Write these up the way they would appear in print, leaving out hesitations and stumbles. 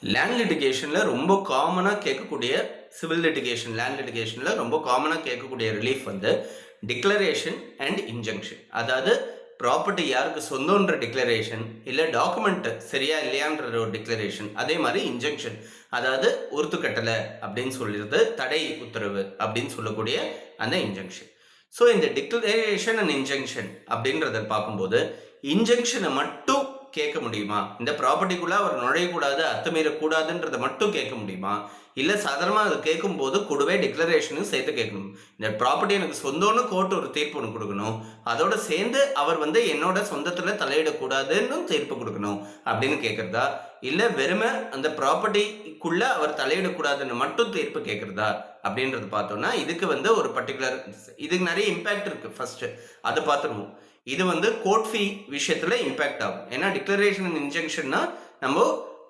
Land லிட்டிகேஷனில் ரொம்ப காமனாக கேட்கக்கூடிய சிவில் லிட்டிகேஷன் லேண்ட் லிட்டிகேஷனில் ரொம்ப காமனாக கேட்கக்கூடிய ரிலீஃப் வந்து டிக்ளரேஷன் அண்ட் இன்ஜங்ஷன். அதாவது ப்ராப்பர்ட்டி யாருக்கு சொந்தன்ற டிக்ளரேஷன், இல்லை டாக்குமெண்ட் சரியா இல்லையான்ற ஒரு டிக்ளரேஷன், அதே மாதிரி இன்ஜங்ஷன் அதாவது ஒருத்துக்கட்டலை அப்படின்னு சொல்லிடுறது, தடை உத்தரவு அப்படின்னு சொல்லக்கூடிய அந்த இன்ஜங்ஷன். ஸோ இந்த டிக்ளரேஷன் அண்ட் இன்ஜங்ஷன் அப்படின்றத பார்க்கும்போது இன்ஜங்ஷனை மட்டும் கேட்க முடியுமா, இந்த ப்ராப்பர்ட்டிக்குள்ள அவர் நுழையக்கூடாது அத்துமீறக்கூடாதுன்றதை மட்டும் கேட்க முடியுமா, இல்லை சாதாரணமாக அதை கேட்கும்போது கூடவே டிக்ளரேஷனும் சேர்த்து கேட்கணும். இந்த ப்ராப்பர்ட்டி எனக்கு சொந்தம்னு கோர்ட் ஒரு தீர்ப்பு ஒன்று கொடுக்கணும், அதோட சேர்ந்து அவர் வந்து என்னோட சொந்தத்தில் தலையிடக்கூடாதுன்னு தீர்ப்பு கொடுக்கணும் அப்படின்னு கேட்குறதா, இல்லை வெறுமை அந்த ப்ராப்பர்ட்டிக்குள்ள அவர் தலையிடக்கூடாதுன்னு மட்டும் தீர்ப்பு கேட்குறதா அப்படின்றது பார்த்தோம்னா இதுக்கு வந்து ஒரு பர்டிகுலர் இதுக்கு நிறைய இம்பேக்ட் இருக்குது. ஃபர்ஸ்ட் அதை பார்த்துருவோம். இது வந்து கோர்ட் ஃபீ விஷயத்துல இம்பாக்ட் ஆகும். ஏன்னா டிக்ளரேஷன் அண்ட் இன்ஜங்ஷன்னா நம்ம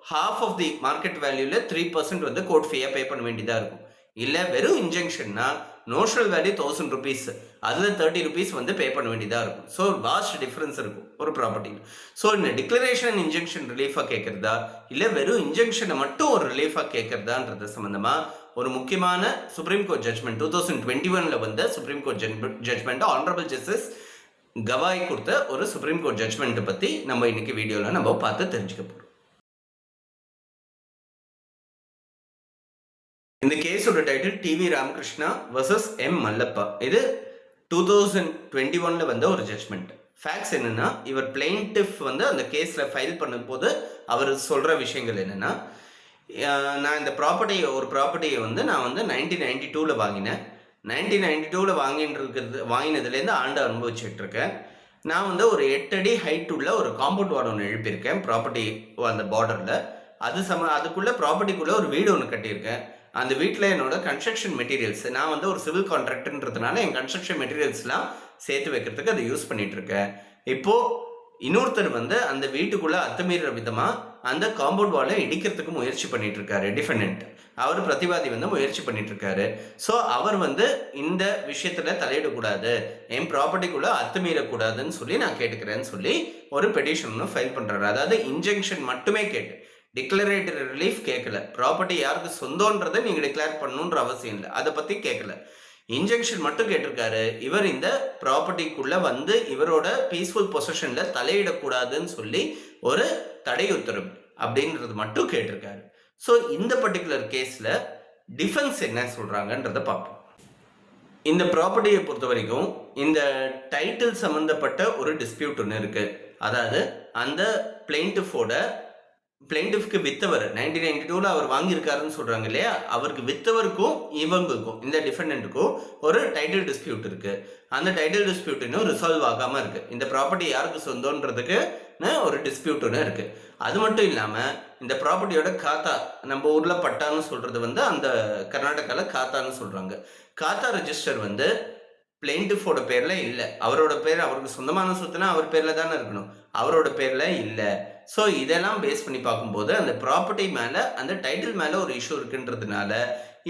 ஹாஃப் ஆஃப் தி மார்க்கெட் வேல்யூல 3% வந்து கோர்ட் ஃபீயா பே பண்ண வேண்டியதா இருக்கும். இல்ல வெறும் இன்ஜங்ஷன்னா நோஷனல் வேல்யூ 1000 rupees, அதுல 30 rupees வந்து பே பண்ண வேண்டியதா இருக்கும். ஸோ வாஸ்ட் டிஃபரன்ஸ் இருக்கும் ஒரு ப்ராப்பர்ட்டியில். ஸோ இந்த டிக்ளரேஷன் அண்ட் இன்ஜங்ஷன் ரிலீஃபா கேட்கறதா, இல்ல வெறும் இன்ஜங்ஷனை மட்டும் ஒரு ரிலீஃபா கேட்கறதான்றது சம்பந்தமா ஒரு முக்கியமான சுப்ரீம் கோர்ட் ஜட்மெண்ட் 2021ல வந்த supreme court judgement honourable justice Gavai கொடுத்த ஒரு சுப்ரீம் கோர்ட் ஜட்மெண்ட் பத்தி நம்ம இன்னைக்கு வீடியோல நம்ம பார்த்து தெரிஞ்சுக்க போறோம். இந்த கேஸோட title T V Ramakrishna versus M Mallappa. இது 2021ல வந்த ஒரு ஜட்மெண்ட். ஃபேக்ட்ஸ் என்னன்னா, இவர் பிளெயின்டிஃப் வந்து அந்த கேஸ்ல ஃபைல் பண்ணும் போது அவர் சொல்ற விஷயங்கள் என்னன்னா, நான் இந்த ஒரு ப்ராப்பர்ட்டியை வந்து நான் வந்து 1992ல வாங்கினேன். 1992ல் வாங்கினதுலேருந்து ஆண்டு அனுபவிச்சுட்டு இருக்கேன். நான் வந்து ஒரு 8 அடி ஹைட் உள்ள ஒரு காம்பவுண்ட் வால் ஒன்று எழுப்பியிருக்கேன் ப்ராப்பர்ட்டி அந்த பார்டரில். அதுக்குள்ளே ப்ராப்பர்ட்டிக்குள்ளே ஒரு வீடு ஒன்று கட்டியிருக்கேன். அந்த வீட்டில் என்னோட கன்ஸ்ட்ரக்ஷன் மெட்டீரியல்ஸ், நான் வந்து ஒரு சிவில் கான்ட்ராக்டர்ன்றதுனால என் கன்ஸ்ட்ரக்ஷன் மெட்டீரியல்ஸ்லாம் சேர்த்து வைக்கிறதுக்கு அதை யூஸ் பண்ணிட்டு இருக்கேன். இப்போது இன்னொருத்தர் வந்து அந்த வீட்டுக்குள்ளே அத்துமீற விதமாக அந்த காம்பவுண்ட் வாலை இடிக்கிறதுக்கு முயற்சி பண்ணிட்டு இருக்காரு. டிஃபெண்டன்ட் அவர் பிரதிவாதி வந்து முயற்சி பண்ணிட்டு இருக்காரு. ஸோ அவர் வந்து இந்த விஷயத்துல தலையிடக்கூடாது, என் ப்ராப்பர்ட்டிக்குள்ள அத்துமீறக்கூடாதுன்னு சொல்லி நான் கேட்டுக்கிறேன்னு சொல்லி ஒரு பெட்டிஷன் ஃபைல் பண்றாரு. அதாவது இன்ஜெக்ஷன் மட்டுமே கேட்டு டிக்ளரேட்டரி ரிலீஃப் கேட்கல. ப்ராப்பர்ட்டி யாருக்கு சொந்தன்றதை நீங்க டிக்ளேர் பண்ணணுன்ற அவசியம் இல்லை, அதை பத்தி கேட்கல. இன்ஜெக்ஷன் மட்டும் கேட்டிருக்காரு. இவர் இந்த ப்ராப்பர்ட்டிக்குள்ள வந்து இவரோட பீஸ்ஃபுல் பொசிஷன்ல தலையிடக்கூடாதுன்னு சொல்லி ஒரு தடை உத்தரவு அப்படின்றது மட்டும் கேட்டிருக்காரு. ஸோ இந்த பர்டிகுலர் கேஸில் டிஃபென்ஸ் என்ன சொல்கிறாங்கன்றதை பார்ப்போம். இந்த ப்ராப்பர்ட்டியை பொறுத்த வரைக்கும் இந்த டைட்டில் சம்மந்தப்பட்ட ஒரு டிஸ்பியூட் ஒன்று இருக்குது. அதாவது அந்த பிளெயின்டிஃப்க்கு வித்தவர் 1992ல் அவர் வாங்கியிருக்காருன்னு சொல்கிறாங்க இல்லையா, அவருக்கு வித்தவருக்கும் இவங்களுக்கும் இந்த டிஃபெண்டன்ட்டுக்கும் ஒரு டைட்டில் டிஸ்பியூட் இருக்குது. அந்த டைட்டில் டிஸ்பியூட் இன்னும் ரிசால்வ் ஆகாமல் இருக்குது. இந்த ப்ராப்பர்ட்டி யாருக்கு சொந்தன்றதுக்கு ஒரு டிஸ்பியூட் ஒன்று இருக்குது. அது மட்டும் இல்லாமல் இந்த ப்ராப்பர்ட்டியோட காத்தா, நம்ம ஊரில் பட்டான்னு சொல்கிறது வந்து அந்த கர்நாடகாவில் காத்தான்னு சொல்கிறாங்க. காத்தா ரெஜிஸ்டர் வந்து பிளெயின்டிஃபோட பேரில் இல்லை. அவரோட பேர், அவருக்கு சொந்தமான சொத்துனா அவர் பேரில் தானே இருக்கணும், அவரோட பேரில் இல்லை. ஸோ இதெல்லாம் பேஸ் பண்ணி பார்க்கும்போது அந்த ப்ராப்பர்ட்டி மேலே அந்த டைட்டில் மேலே ஒரு இஷ்யூ இருக்குன்றதுனால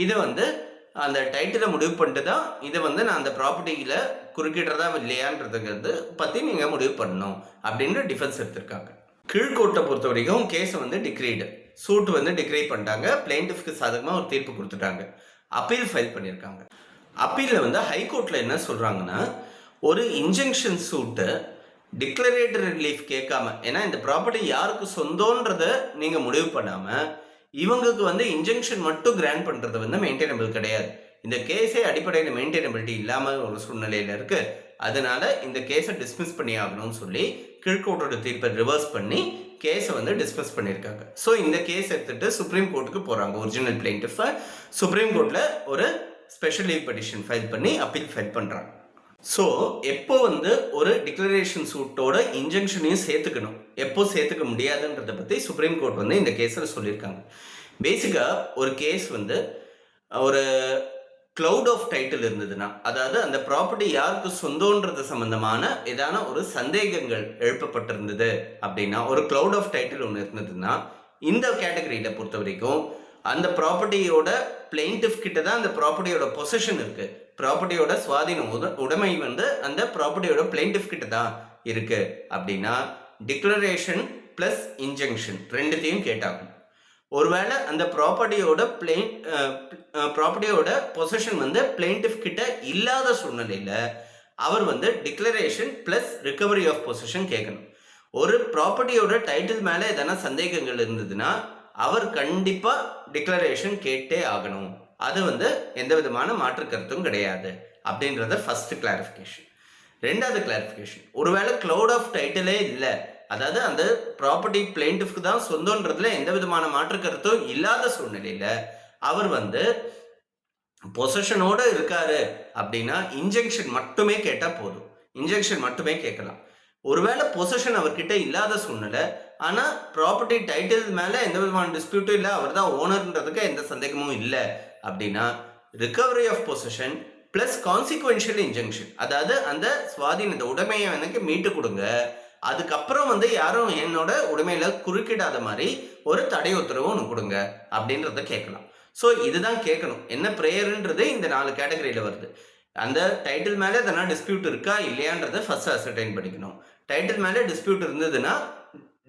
இது வந்து அந்த டைட்டிலை முடிவு பண்ணிட்டு தான் இதை வந்து நான் அந்த ப்ராப்பர்ட்டியில் குறுக்கிடுறதா இல்லையான்றதுங்கிறது பற்றி நீங்கள் முடிவு பண்ணணும் அப்படின்ற டிஃபென்ஸ் எடுத்திருக்காங்க. கீழ்கோர்ட்டை பொறுத்த வரைக்கும் கேஸை வந்து டிக்ரீடு சூட் வந்து டிக்ரீ பண்ணிட்டாங்க. பிளெயின்டிஃப்க்கு சாதகமாக ஒரு தீர்ப்பு கொடுத்துட்டாங்க. அப்பீல் ஃபைல் பண்ணியிருக்காங்க. அப்பீலில் வந்து ஹைகோர்ட்டில் என்ன சொல்கிறாங்கன்னா, ஒரு இன்ஜெக்ஷன் சூட்டு டிக்ளரேட்டரி ரிலீஃப் கேட்காம, ஏன்னா இந்த ப்ராப்பர்ட்டி யாருக்கு சொந்தன்றதை நீங்கள் முடிவு பண்ணாமல் இவங்களுக்கு வந்து இன்ஜெக்ஷன் மட்டும் கிராண்ட் பண்ணுறது வந்து மெயின்டைனபிள் கிடையாது. இந்த கேஸே அடிப்படையில் மெயின்டைனபிலிட்டி இல்லாமல் ஒரு சூழ்நிலையில் இருக்குது. அதனால இந்த கேஸை டிஸ்மிஸ் பண்ணி ஆகணும்னு சொல்லி கீழ்கோர்ட்டோட தீர்ப்பை ரிவர்ஸ் பண்ணி கேஸை வந்து டிஸ்மிஸ் பண்ணியிருக்காங்க. ஸோ இந்த கேஸ் எடுத்துகிட்டு சுப்ரீம் கோர்ட்டுக்கு போகிறாங்க. ஒரிஜினல் பிளெயின்டிஃபை சுப்ரீம் கோர்ட்டில் ஒரு ஸ்பெஷல் லீவ் பெட்டிஷன் ஃபைல் பண்ணி அப்பீல் ஃபைல் பண்ணுறாங்க. ஸோ எப்போ வந்து ஒரு டிக்ளரேஷன் சூட்டோட இன்ஜெக்ஷனையும் சேர்த்துக்கணும், எப்போ சேர்த்துக்க முடியாதுன்றதை பற்றி சுப்ரீம் கோர்ட் வந்து இந்த கேஸில் சொல்லியிருக்காங்க. பேசிக்காக ஒரு கேஸ் வந்து ஒரு கிளவுட் ஆஃப் டைட்டில் இருந்ததுன்னா, அதாவது அந்த ப்ராப்பர்ட்டி யாருக்கு சொந்தன்றது சம்பந்தமான ஏதான ஒரு சந்தேகங்கள் எழுப்பப்பட்டிருந்தது அப்படின்னா, ஒரு கிளவுட் ஆஃப் டைட்டில் ஒன்று இருந்ததுன்னா, இந்த கேட்டகரியில் பொறுத்த வரைக்கும் அந்த ப்ராப்பர்ட்டியோட பிளெயின்டிஃப் கிட்ட தான் அந்த ப்ராப்பர்ட்டியோட பொசிஷன் இருக்கு. ப்ராப்பர்ட்டியோட சுவாதீனம் உடைமை வந்து அந்த ப்ராப்பர்ட்டியோட பிளெயின்டிஃப் கிட்ட தான் இருக்கு அப்படின்னா டிக்ளரேஷன் பிளஸ் இன்ஜெக்ஷன் ரெண்டுத்தையும் கேட்டாகும். ஒருவேளை அந்த ப்ராப்பர்ட்டியோட பொசிஷன் வந்து பிளெயின்டிஃப் கிட்ட இல்லாத சூழ்நிலையில் அவர் வந்து declaration plus recovery of possession கேட்கணும். ஒரு ப்ராப்பர்ட்டியோட டைட்டில் மேலே எதனா சந்தேகங்கள் இருந்ததுன்னா அவர் கண்டிப்பாக டிக்ளரேஷன் கேட்டே ஆகணும். அது வந்து எந்த விதமான மாற்று கருத்தும் கிடையாது அப்படின்றத ஃபர்ஸ்ட் கிளாரிஃபிகேஷன். ரெண்டாவது கிளாரிஃபிகேஷன், ஒருவேளை கிளவுட் ஆஃப் டைட்டிலே இல்லை, அதாவது அந்த ப்ராப்பர்ட்டி பிளெயின்டிஃப்க்கு தான் சொந்தன்றதுல எந்த விதமான மாற்று கருத்தும் இல்லாத சூழ்நிலையில் அவர் வந்து பொசஷனோட இருக்காரு அப்படின்னா இன்ஜெக்ஷன் மட்டுமே கேட்டால் போதும். இன்ஜெக்ஷன் மட்டுமே கேட்கலாம். ஒருவேளை பொசஷன் அவர்கிட்ட இல்லாத சூழ்நிலை, ஆனால் ப்ராப்பர்ட்டி டைட்டில் மேலே எந்த விதமான டிஸ்பியூட்டும் இல்லை, அவர் தான் ஓனர்ன்றதுக்கு எந்த சந்தேகமும் இல்லை அப்படின்னா recovery of possession plus consequential injunction, அதாவது அந்த சுவாதீனத்தை உடைமையை எனக்கு மீட்டு கொடுங்க, அதுக்கப்புறம் வந்து யாரும் என்னோட உடைமையில குறுக்கிடாத மாதிரி ஒரு தடை உத்தரவு ஒன்று கொடுங்க அப்படின்றத கேட்கலாம். ஸோ இதுதான் கேட்கணும். என்ன ப்ரேயர்ன்றது இந்த 4 கேட்டகரியில் வருது. அந்த டைட்டில் மேலே எதனா டிஸ்பியூட் இருக்கா இல்லையான்றதை ஃபர்ஸ்ட் அசர்டைன் பண்ணிக்கணும். டைட்டில் மேலே டிஸ்பியூட் இருந்ததுன்னா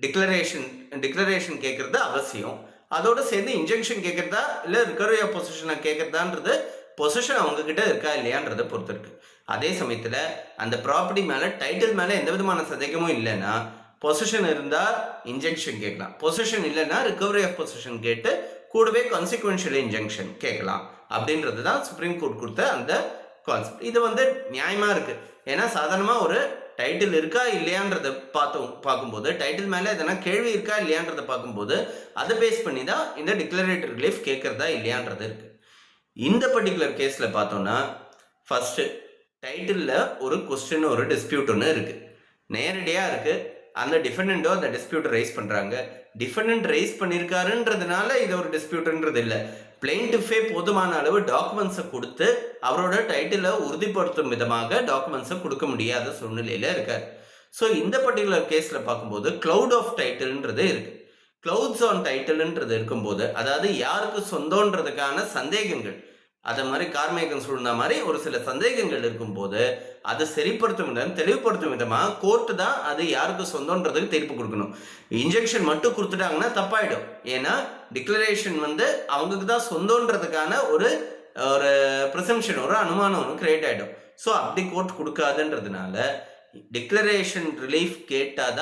டிக்ளரேஷன் கேட்கறது அவசியம். அதோட சேர்ந்து இன்ஜெக்ஷன் கேட்கறதா இல்லை ரிகவரி ஆஃப் பொசிஷனை கேட்கறதான்றது பொசிஷன் அவங்க கிட்ட இருக்கா இல்லையான்றதை பொறுத்து இருக்கு. அதே சமயத்தில் அந்த ப்ராப்பர்ட்டி மேலே டைட்டில் மேலே எந்த விதமான சந்தேகமும் இல்லைன்னா பொசிஷன் இருந்தால் இன்ஜெக்ஷன் கேட்கலாம், பொசிஷன் இல்லைன்னா ரிகவரி ஆஃப் பொசிஷன் கேட்டு கூடவே கான்சிக்வென்ஷியல் இன்ஜெக்ஷன் கேட்கலாம் அப்படின்றது தான் சுப்ரீம் கோர்ட் கொடுத்த அந்த கான்செப்ட். இது வந்து நியாயமாக இருக்குது. ஏன்னா சாதாரணமாக ஒரு டைட்டில் இருக்கா இல்லையான்றதை பார்க்கும்போது, டைட்டில் மேலே எதனா கேள்வி இருக்கா இல்லையான்றதை பார்க்கும்போது அதை பேஸ் பண்ணி தான் இந்த டிக்ளரேட்டரி ரிலீஃப் கேட்குறதா இல்லையான்றது இருக்குது. இந்த பர்டிகுலர் கேஸில் பார்த்தோன்னா ஃபஸ்ட்டு டைட்டிலில் ஒரு கொஸ்டின் ஒரு டிஸ்பியூட் ஒன்று இருக்குது, நேரடியாக இருக்குது. அந்த டிஃபெண்டோ அந்த டிஸ்பியூட்டை ரைஸ் பண்ணுறாங்க. டிஃபெண்டன்ட் ரைஸ் பண்ணியிருக்காருன்றதுனால இது ஒரு டிஸ்பியூட்ன்றது இல்லை. பிளெயின்டிஃபே போதுமான அளவு டாக்குமெண்ட்ஸை கொடுத்து அவரோட டைட்டிலை உறுதிப்படுத்தும் விதமாக டாக்குமெண்ட்ஸை கொடுக்க முடியாத சூழ்நிலையில் இருக்கார். ஸோ இந்த பர்டிகுலர் கேஸில் பார்க்கும்போது கிளவுட் ஆஃப் டைட்டில்ன்றது இருக்குது. கிளவுட்ஸ் ஆன் டைட்டில்ன்றது இருக்கும்போது, அதாவது யாருக்கு சொந்தன்றதுக்கான சந்தேகங்கள், அதை மாதிரி கார்மேகன் சூழ்ந்த மாதிரி ஒரு சில சந்தேகங்கள் இருக்கும்போது அதை சரிப்படுத்தும் விதம் தெளிவுபடுத்தும் விதமாக கோர்ட்டு தான் அது யாருக்கு சொந்தன்றதுக்கு தீர்ப்பு கொடுக்கணும். இன்ஜெக்ஷன் மட்டும் கொடுத்துட்டாங்கன்னா தப்பாயிடும். ஏன்னா டிக்ளரேஷன் வந்து அவங்களுக்கு தான் சொந்தன்றதுக்கான ஒரு ப்ரிசம்ஷன், ஒரு அனுமானம் ஒன்று கிரியேட் ஆகிடும். ஸோ அப்படி கோர்ட் கொடுக்காதுன்றதுனால டிக்ளரேஷன் ரிலீஃப் கேட்டால்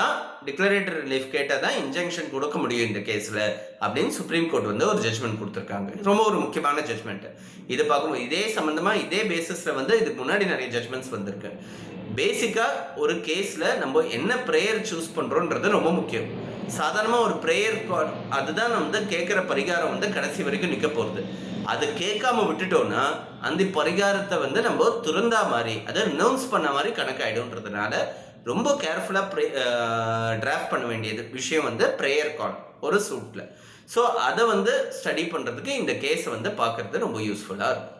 தான் இன்ஜெக்ஷன் கொடுக்க முடியும் இந்த கேஸில் அப்படின்னு சுப்ரீம் கோர்ட் வந்து ஒரு ஜட்ஜ்மெண்ட் கொடுத்துருக்காங்க. ரொம்ப ஒரு முக்கியமான ஜட்ஜ்மெண்ட். இதை பார்க்கும்போது இதே சம்மந்தமாக இதே பேசிஸில் வந்து இதுக்கு முன்னாடி நிறைய ஜட்ஜ்மெண்ட்ஸ் வந்திருக்கு. பேசிக்காக ஒரு கேஸில் நம்ம என்ன ப்ரேயர் சூஸ் பண்ணுறோன்றது ரொம்ப முக்கியம். சாதாரணமாக ஒரு ப்ரேயர் கார்டு அதுதான் நம்ம வந்து கேட்குற பரிகாரம் வந்து கடைசி வரைக்கும் நிற்க போகிறது. அது கேட்காம விட்டுட்டோம்னா அந்த பரிகாரத்தை வந்து நம்ம துறந்தா மாதிரி, அதை ரினவுன்ஸ் பண்ண மாதிரி கணக்காயிடும்ன்றதுனால ரொம்ப கேர்ஃபுல்லாக டிராஃப்ட் பண்ண வேண்டியது விஷயம் வந்து ப்ரேயர் கார்டு ஒரு சூட்டில். ஸோ அதை வந்து ஸ்டடி பண்ணுறதுக்கு இந்த கேஸை வந்து பார்க்குறது ரொம்ப யூஸ்ஃபுல்லாக இருக்கும்.